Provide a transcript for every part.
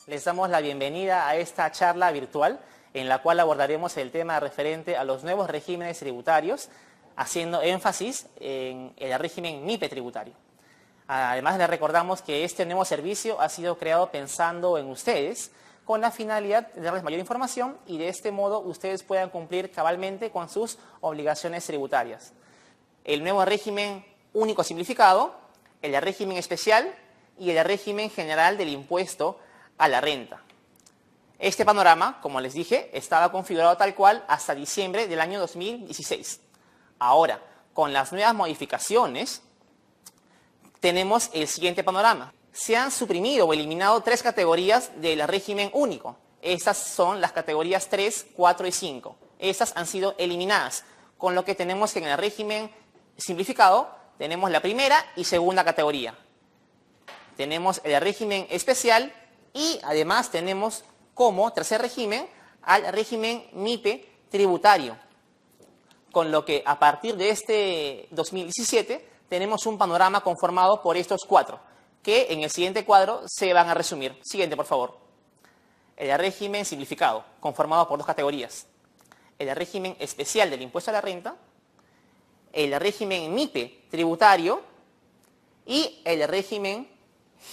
Les damos la bienvenida a esta charla virtual en la cual abordaremos el tema referente a los nuevos regímenes tributarios, haciendo énfasis en el régimen MIPE tributario. Además, les recordamos que este nuevo servicio ha sido creado pensando en ustedes con la finalidad de darles mayor información y de este modo ustedes puedan cumplir cabalmente con sus obligaciones tributarias. El nuevo régimen único simplificado, el régimen especial y el régimen general del impuesto a la renta. Este panorama, como les dije, estaba configurado tal cual hasta diciembre del año 2016. Ahora, con las nuevas modificaciones, tenemos el siguiente panorama. Se han suprimido o eliminado 3 categorías del régimen único. Estas son las categorías 3, 4 y 5. Estas han sido eliminadas, con lo que tenemos que en el régimen simplificado tenemos la primera y segunda categoría. Tenemos el régimen especial y además tenemos como tercer régimen al régimen MIPE tributario. Con lo que a partir de este 2017 tenemos un panorama conformado por estos 4, que en el siguiente cuadro se van a resumir. Siguiente, por favor. El régimen simplificado, conformado por 2 categorías. El régimen especial del impuesto a la renta, el régimen MIPE tributario y el régimen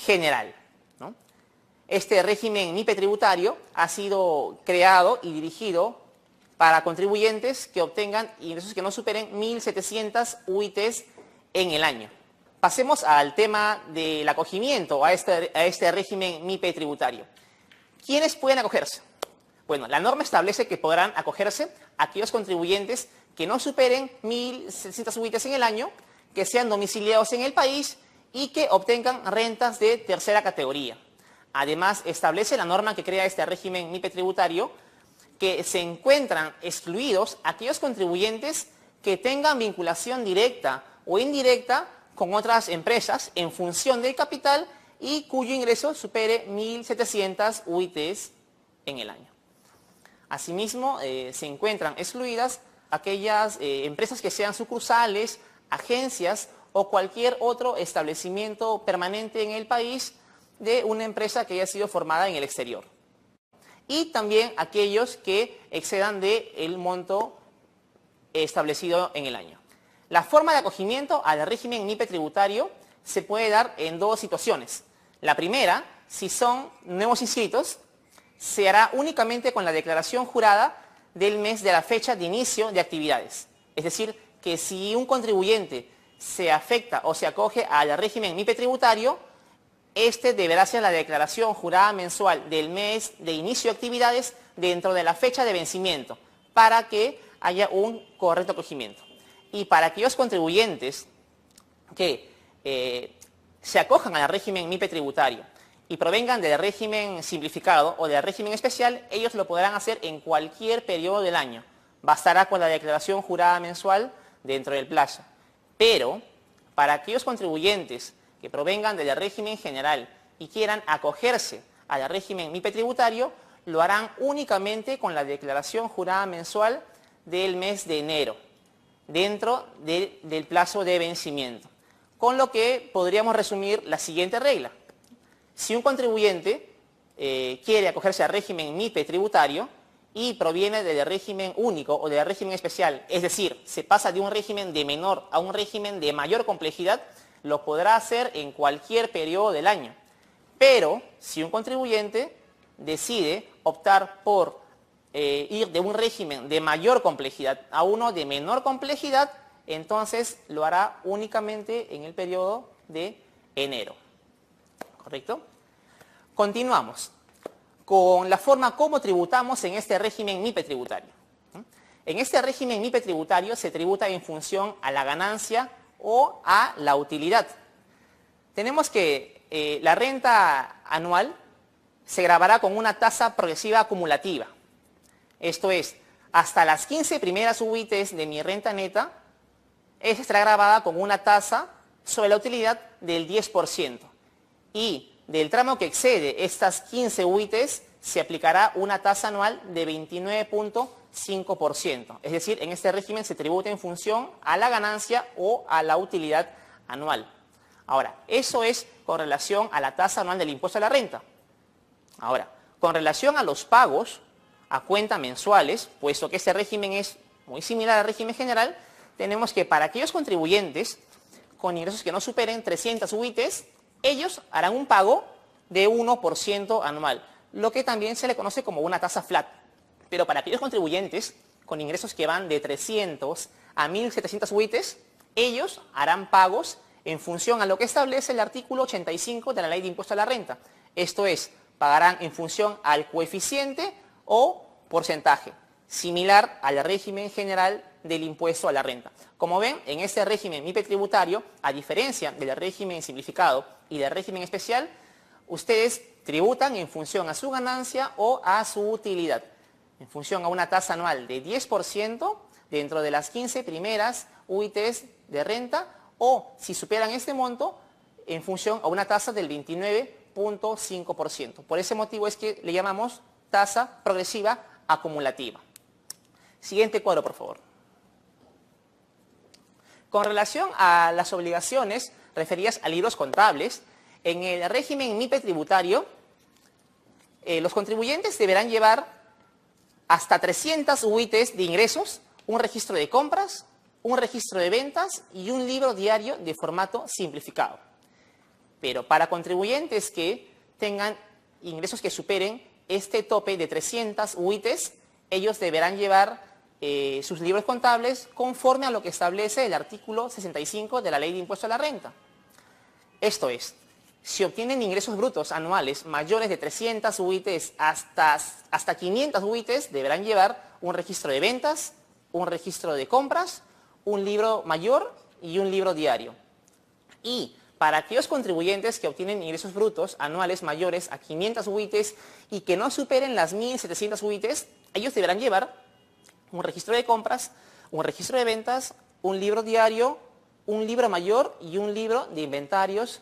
general, ¿no? Este régimen MIPE tributario ha sido creado y dirigido para contribuyentes que obtengan ingresos que no superen 1.700 UITs en el año. Pasemos al tema del acogimiento a este régimen MIPE tributario. ¿Quiénes pueden acogerse? Bueno, la norma establece que podrán acogerse aquellos contribuyentes que no superen 1.700 UITs en el año, que sean domiciliados en el país y que obtengan rentas de tercera categoría. Además, establece la norma que crea este régimen MIPE tributario que se encuentran excluidos aquellos contribuyentes que tengan vinculación directa o indirecta con otras empresas en función del capital y cuyo ingreso supere 1.700 UITs en el año. Asimismo, se encuentran excluidas aquellas empresas que sean sucursales, agencias o cualquier otro establecimiento permanente en el país de una empresa que haya sido formada en el exterior. Y también aquellos que excedan del monto establecido en el año. La forma de acogimiento al régimen MIPE tributario se puede dar en 2 situaciones. La primera, si son nuevos inscritos, se hará únicamente con la declaración jurada del mes de la fecha de inicio de actividades. Es decir, que si un contribuyente se afecta o se acoge al régimen MIPE tributario, este deberá hacer la declaración jurada mensual del mes de inicio de actividades dentro de la fecha de vencimiento para que haya un correcto acogimiento. Y para aquellos contribuyentes que se acojan al régimen MIPE tributario y provengan del régimen simplificado o del régimen especial, ellos lo podrán hacer en cualquier periodo del año. Bastará con la declaración jurada mensual dentro del plazo. Pero para aquellos contribuyentes que provengan del régimen general y quieran acogerse al régimen MIPE tributario, lo harán únicamente con la declaración jurada mensual del mes de enero, dentro del plazo de vencimiento. Con lo que podríamos resumir la siguiente regla. Si un contribuyente quiere acogerse al régimen MIPE tributario y proviene del régimen único o del régimen especial, es decir, se pasa de un régimen de menor a un régimen de mayor complejidad, lo podrá hacer en cualquier periodo del año. Pero si un contribuyente decide optar por ir de un régimen de mayor complejidad a uno de menor complejidad, entonces lo hará únicamente en el periodo de enero. ¿Correcto? Continuamos con la forma como tributamos en este régimen MIPE tributario. En este régimen MIPE tributario se tributa en función a la ganancia o a la utilidad. Tenemos que la renta anual se gravará con una tasa progresiva acumulativa. Esto es, hasta las 15 primeras UITs de mi renta neta, esta estará grabada con una tasa sobre la utilidad del 10%. Y del tramo que excede estas 15 UITs se aplicará una tasa anual de 29.5%. Es decir, en este régimen se tributa en función a la ganancia o a la utilidad anual. Ahora, eso es con relación a la tasa anual del impuesto a la renta. Ahora, con relación a los pagos a cuenta mensuales, puesto que este régimen es muy similar al régimen general, tenemos que para aquellos contribuyentes con ingresos que no superen 300 UITs, ellos harán un pago de 1% anual, lo que también se le conoce como una tasa flat. Pero para aquellos contribuyentes con ingresos que van de 300 a 1.700 UITs, ellos harán pagos en función a lo que establece el artículo 85 de la Ley de Impuesto a la Renta. Esto es, pagarán en función al coeficiente o porcentaje, similar al régimen general del impuesto a la renta. Como ven, en este régimen MIPE tributario, a diferencia del régimen simplificado y del régimen especial, ustedes tributan en función a su ganancia o a su utilidad, en función a una tasa anual de 10% dentro de las 15 primeras UITs de renta, o si superan este monto, en función a una tasa del 29.5%. Por ese motivo es que le llamamos tasa progresiva acumulativa. Siguiente cuadro, por favor. Con relación a las obligaciones referidas a libros contables, en el régimen MIPE tributario, los contribuyentes deberán llevar hasta 300 UITs de ingresos, un registro de compras, un registro de ventas y un libro diario de formato simplificado. Pero para contribuyentes que tengan ingresos que superen este tope de 300 UITs, ellos deberán llevar sus libros contables conforme a lo que establece el artículo 65 de la Ley de Impuesto a la Renta. Esto es, si obtienen ingresos brutos anuales mayores de 300 UITs hasta 500 UITs, deberán llevar un registro de ventas, un registro de compras, un libro mayor y un libro diario. Y para aquellos contribuyentes que obtienen ingresos brutos anuales mayores a 500 UITs y que no superen las 1.700 UITs, ellos deberán llevar un registro de compras, un registro de ventas, un libro diario, un libro mayor y un libro de inventarios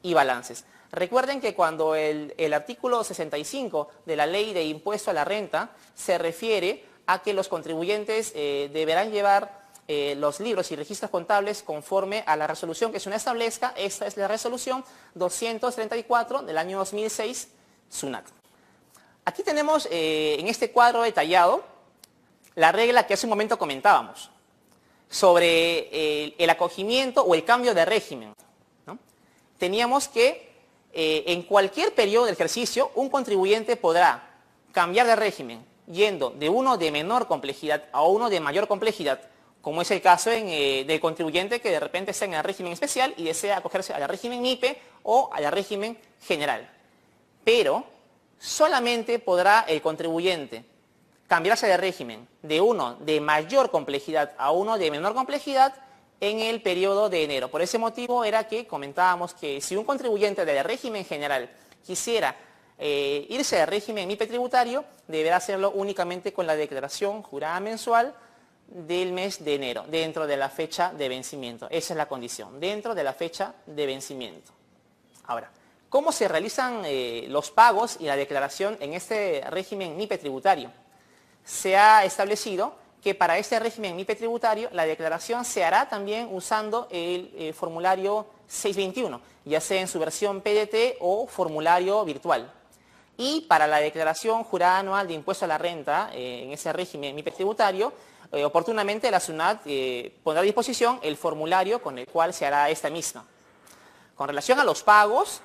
y balances. Recuerden que cuando el artículo 65 de la Ley de Impuesto a la Renta se refiere a que los contribuyentes deberán llevar los libros y registros contables conforme a la resolución que SUNAT establezca. Esta es la resolución 234 del año 2006, SUNAT. Aquí tenemos en este cuadro detallado la regla que hace un momento comentábamos sobre el acogimiento o el cambio de régimen, ¿no? Teníamos que en cualquier periodo del ejercicio un contribuyente podrá cambiar de régimen yendo de uno de menor complejidad a uno de mayor complejidad, como es el caso del contribuyente que de repente está en el régimen especial y desea acogerse al régimen MIPE o al régimen general. Pero solamente podrá el contribuyente cambiarse de régimen de uno de mayor complejidad a uno de menor complejidad en el periodo de enero. Por ese motivo era que comentábamos que si un contribuyente del régimen general quisiera irse al régimen MIPE tributario, deberá hacerlo únicamente con la declaración jurada mensual del mes de enero, dentro de la fecha de vencimiento. Esa es la condición, dentro de la fecha de vencimiento. Ahora, ¿cómo se realizan los pagos y la declaración en este régimen MIPE tributario? Se ha establecido que para este régimen MIPE tributario la declaración se hará también usando el formulario 621, ya sea en su versión PDT o formulario virtual. Y para la declaración jurada anual de impuesto a la renta en ese régimen MIPE tributario, oportunamente la SUNAT pondrá a disposición el formulario con el cual se hará esta misma. Con relación a los pagos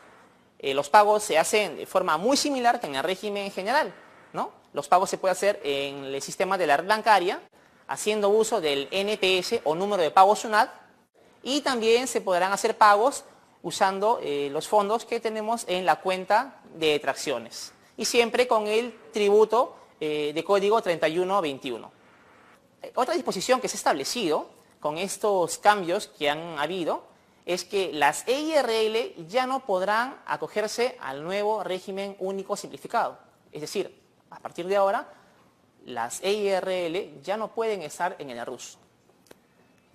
se hacen de forma muy similar que en el régimen general, ¿no? Los pagos se pueden hacer en el sistema de la red bancaria, haciendo uso del NPS o número de pago SUNAT, y también se podrán hacer pagos usando los fondos que tenemos en la cuenta de detracciones, y siempre con el tributo de código 3121. Otra disposición que se ha establecido con estos cambios que han habido es que las EIRL ya no podrán acogerse al nuevo régimen único simplificado. Es decir, a partir de ahora, las EIRL ya no pueden estar en el RUS.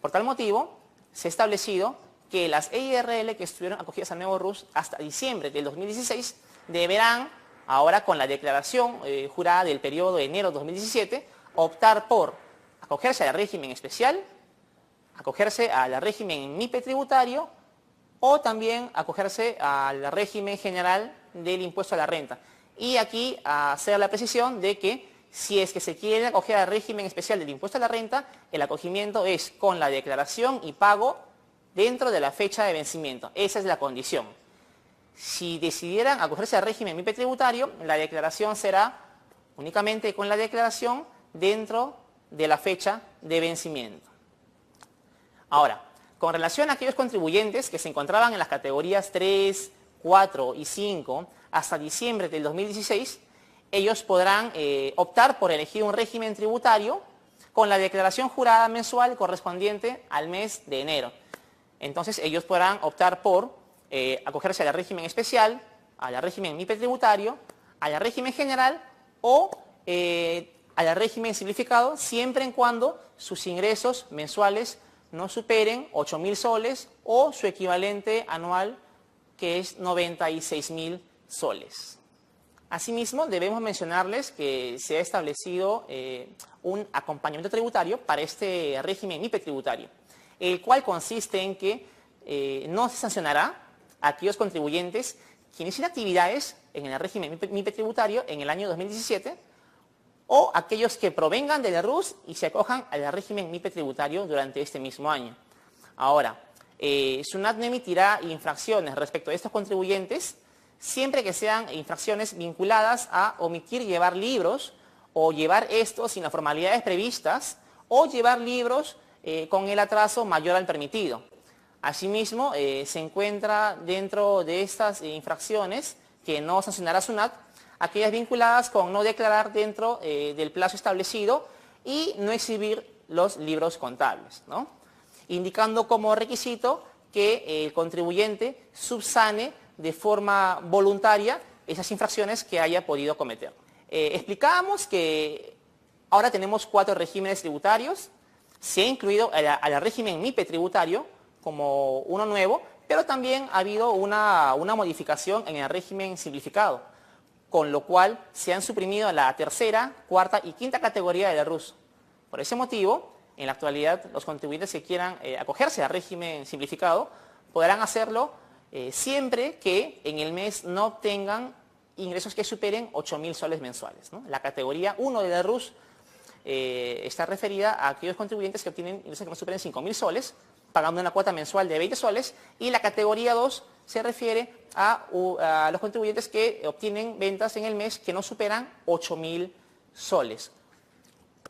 Por tal motivo, se ha establecido que las EIRL que estuvieron acogidas al nuevo RUS hasta diciembre del 2016 deberán, ahora con la declaración jurada del periodo de enero de 2017, optar por acogerse al régimen especial, acogerse al régimen MIPE tributario o también acogerse al régimen general del impuesto a la renta. Y aquí hacer la precisión de que si es que se quiere acoger al régimen especial del impuesto a la renta, el acogimiento es con la declaración y pago dentro de la fecha de vencimiento. Esa es la condición. Si decidieran acogerse al régimen MIPE tributario, la declaración será únicamente con la declaración dentro de la fecha de vencimiento. Ahora, con relación a aquellos contribuyentes que se encontraban en las categorías 3, 4 y 5 hasta diciembre del 2016, ellos podrán optar por elegir un régimen tributario con la declaración jurada mensual correspondiente al mes de enero. Entonces, ellos podrán optar por acogerse al régimen especial, al régimen MIPE tributario, al régimen general o al régimen simplificado, siempre y cuando sus ingresos mensuales no superen 8.000 soles o su equivalente anual, que es 96.000 soles. Asimismo, debemos mencionarles que se ha establecido un acompañamiento tributario para este régimen MIPE tributario, el cual consiste en que no se sancionará a aquellos contribuyentes que inicien actividades en el régimen MIPE tributario en el año 2017 o aquellos que provengan de la RUS y se acojan al régimen MIPE tributario durante este mismo año. Ahora, SUNAT no emitirá infracciones respecto a estos contribuyentes siempre que sean infracciones vinculadas a omitir llevar libros o llevar estos sin las formalidades previstas o llevar libros con el atraso mayor al permitido. Asimismo, se encuentra dentro de estas infracciones que no sancionará SUNAT aquellas vinculadas con no declarar dentro del plazo establecido y no exhibir los libros contables, ¿no? Indicando como requisito que el contribuyente subsane de forma voluntaria esas infracciones que haya podido cometer. Explicábamos que ahora tenemos 4 regímenes tributarios, se ha incluido al régimen MIPE tributario como uno nuevo, pero también ha habido una modificación en el régimen simplificado, con lo cual se han suprimido la tercera, cuarta y quinta categoría de la RUS. Por ese motivo, en la actualidad, los contribuyentes que quieran acogerse al régimen simplificado podrán hacerlo siempre que en el mes no obtengan ingresos que superen 8.000 soles mensuales, ¿no? La categoría 1 de la RUS está referida a aquellos contribuyentes que obtienen ingresos que no superen 5.000 soles, pagando una cuota mensual de 20 soles, y la categoría 2 se refiere a los contribuyentes que obtienen ventas en el mes que no superan 8.000 soles.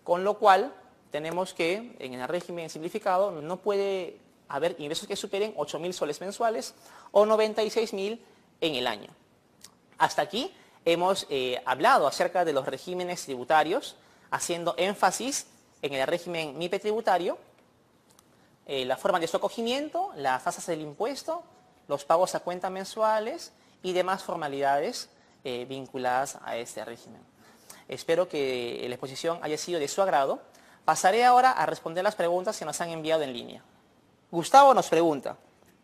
Con lo cual, tenemos que en el régimen simplificado no puede haber ingresos que superen 8.000 soles mensuales o 96.000 en el año. Hasta aquí hemos hablado acerca de los regímenes tributarios, haciendo énfasis en el régimen MIPE tributario, la forma de su acogimiento, las tasas del impuesto, los pagos a cuenta mensuales y demás formalidades vinculadas a este régimen. Espero que la exposición haya sido de su agrado. Pasaré ahora a responder las preguntas que nos han enviado en línea. Gustavo nos pregunta,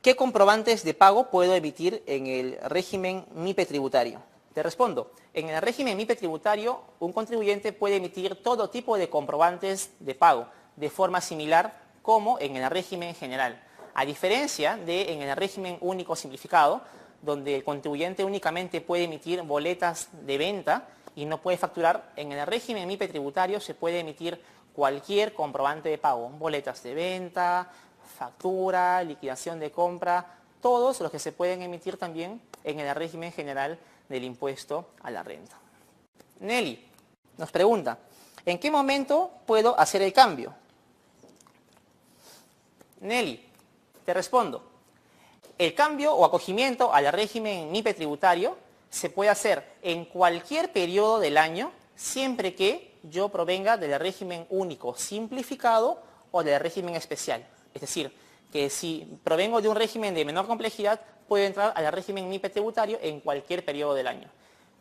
¿qué comprobantes de pago puedo emitir en el régimen MIPE tributario? Te respondo, en el régimen MIPE tributario, un contribuyente puede emitir todo tipo de comprobantes de pago de forma similar como en el régimen general, a diferencia de en el régimen único simplificado, donde el contribuyente únicamente puede emitir boletas de venta y no puede facturar. En el régimen MIPE tributario se puede emitir cualquier comprobante de pago, boletas de venta, factura, liquidación de compra, todos los que se pueden emitir también en el régimen general del impuesto a la renta. Nelly nos pregunta, ¿en qué momento puedo hacer el cambio? Nelly, te respondo. El cambio o acogimiento al régimen MIPE tributario se puede hacer en cualquier periodo del año, siempre que yo provenga del régimen único simplificado o del régimen especial. Es decir, que si provengo de un régimen de menor complejidad, puedo entrar al régimen MIPE tributario en cualquier periodo del año.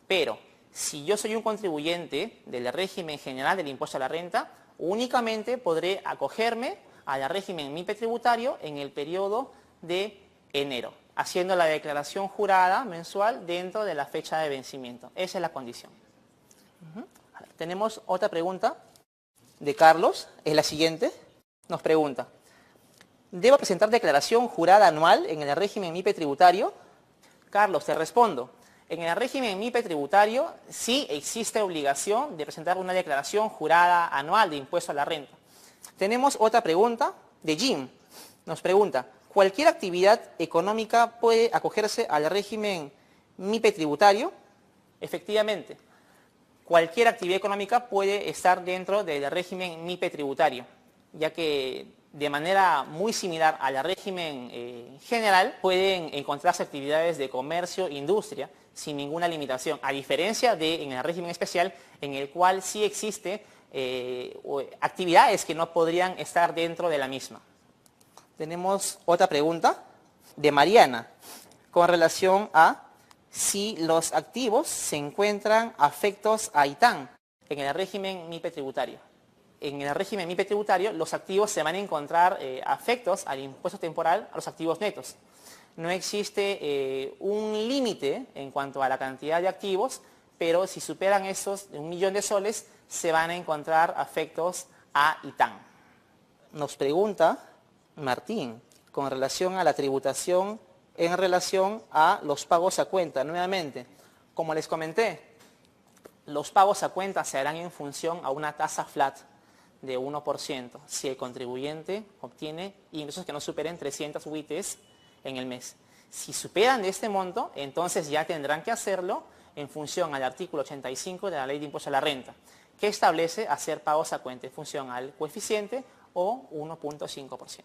Pero si yo soy un contribuyente del régimen general del impuesto a la renta, únicamente podré acogerme al régimen MIPE tributario en el periodo de enero, haciendo la declaración jurada mensual dentro de la fecha de vencimiento. Esa es la condición. Tenemos otra pregunta de Carlos, es la siguiente. Nos pregunta, ¿debo presentar declaración jurada anual en el régimen MIPE tributario? Carlos, te respondo. En el régimen MIPE tributario sí existe obligación de presentar una declaración jurada anual de impuesto a la renta. Tenemos otra pregunta de Jim. Nos pregunta, ¿cualquier actividad económica puede acogerse al régimen MIPE tributario? Efectivamente, cualquier actividad económica puede estar dentro del régimen MIPE tributario, ya que de manera muy similar al régimen general pueden encontrarse actividades de comercio e industria sin ninguna limitación, a diferencia de en el régimen especial en el cual sí existe actividades que no podrían estar dentro de la misma. Tenemos otra pregunta de Mariana con relación a si los activos se encuentran afectos a ITAM en el régimen MIPE tributario. En el régimen MIPE tributario los activos se van a encontrar afectos al impuesto temporal a los activos netos. No existe un límite en cuanto a la cantidad de activos, pero si superan esos 1 millón de soles se van a encontrar afectos a ITAM. Nos pregunta Martín con relación a la tributación en relación a los pagos a cuenta. Nuevamente, como les comenté, los pagos a cuenta se harán en función a una tasa flat de 1% si el contribuyente obtiene ingresos que no superen 300 UITs en el mes. Si superan de este monto, entonces ya tendrán que hacerlo en función al artículo 85 de la Ley de Impuesto a la Renta, que establece hacer pagos a cuenta en función al coeficiente o 1.5%.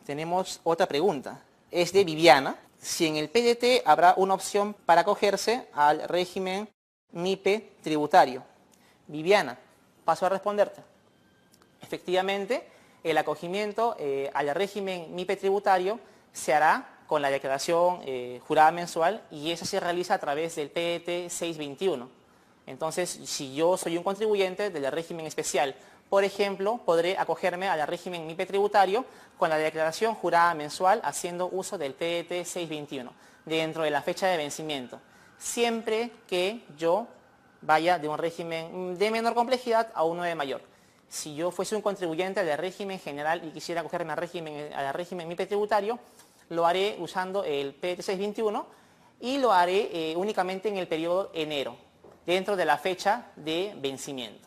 Tenemos otra pregunta. Es de Viviana. Si en el PDT habrá una opción para acogerse al régimen MIPE tributario. Viviana, paso a responderte. Efectivamente, el acogimiento al régimen MIPE tributario se hará con la declaración jurada mensual y esa se realiza a través del PDT 621. Entonces, si yo soy un contribuyente del régimen especial, por ejemplo, podré acogerme al régimen MIPE tributario con la declaración jurada mensual haciendo uso del PDT 621 dentro de la fecha de vencimiento, siempre que yo vaya de un régimen de menor complejidad a uno de mayor. Si yo fuese un contribuyente del régimen general y quisiera acogerme al régimen MIPE tributario, lo haré usando el PDT 621 y lo haré únicamente en el periodo enero, dentro de la fecha de vencimiento.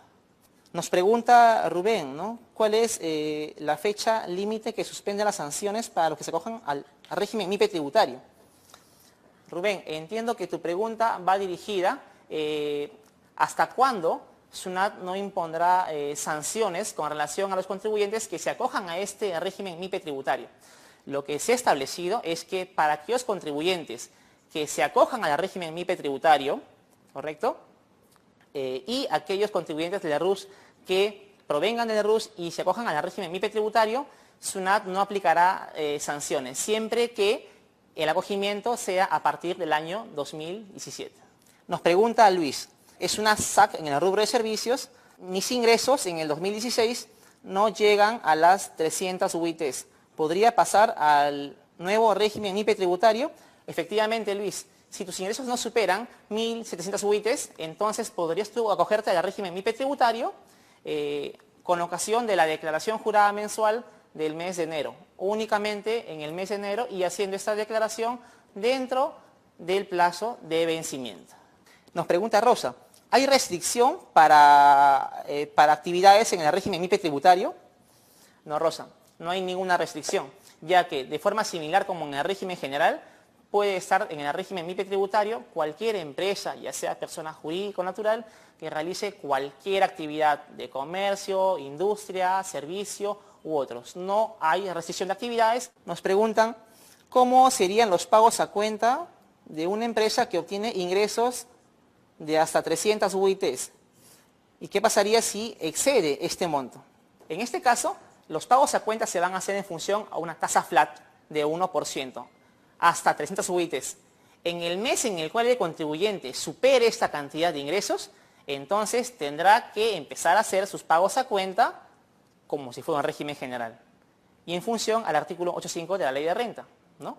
Nos pregunta Rubén, ¿no? ¿Cuál es la fecha límite que suspende las sanciones para los que se acojan al régimen MIPE tributario? Rubén, entiendo que tu pregunta va dirigida ¿hasta cuándo SUNAT no impondrá sanciones con relación a los contribuyentes que se acojan a este régimen MIPE tributario? Lo que se ha establecido es que para aquellos contribuyentes que se acojan al régimen MIPE tributario, ¿correcto? Y aquellos contribuyentes de la RUS que provengan del RUS y se acojan al régimen MIPE tributario, SUNAT no aplicará sanciones, siempre que el acogimiento sea a partir del año 2017. Nos pregunta Luis, es una SAC en el rubro de servicios, mis ingresos en el 2016 no llegan a las 300 UITs. ¿Podría pasar al nuevo régimen MIPE tributario? Efectivamente, Luis. Si tus ingresos no superan 1.700 UITs, entonces podrías tú acogerte al régimen MIPE tributario con ocasión de la declaración jurada mensual del mes de enero, únicamente en el mes de enero y haciendo esta declaración dentro del plazo de vencimiento. Nos pregunta Rosa, ¿hay restricción para actividades en el régimen MIPE tributario? No, Rosa, no hay ninguna restricción, ya que de forma similar como en el régimen general, puede estar en el régimen MIPE tributario cualquier empresa, ya sea persona jurídica o natural, que realice cualquier actividad de comercio, industria, servicio u otros. No hay restricción de actividades. Nos preguntan cómo serían los pagos a cuenta de una empresa que obtiene ingresos de hasta 300 UITs. ¿Y qué pasaría si excede este monto? En este caso, los pagos a cuenta se van a hacer en función a una tasa flat de 1%. Hasta 300 UITs. En el mes en el cual el contribuyente supere esta cantidad de ingresos, entonces tendrá que empezar a hacer sus pagos a cuenta como si fuera un régimen general. Y en función al artículo 85 de la Ley de Renta, ¿no?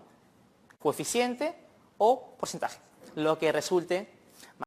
Coeficiente o porcentaje, lo que resulte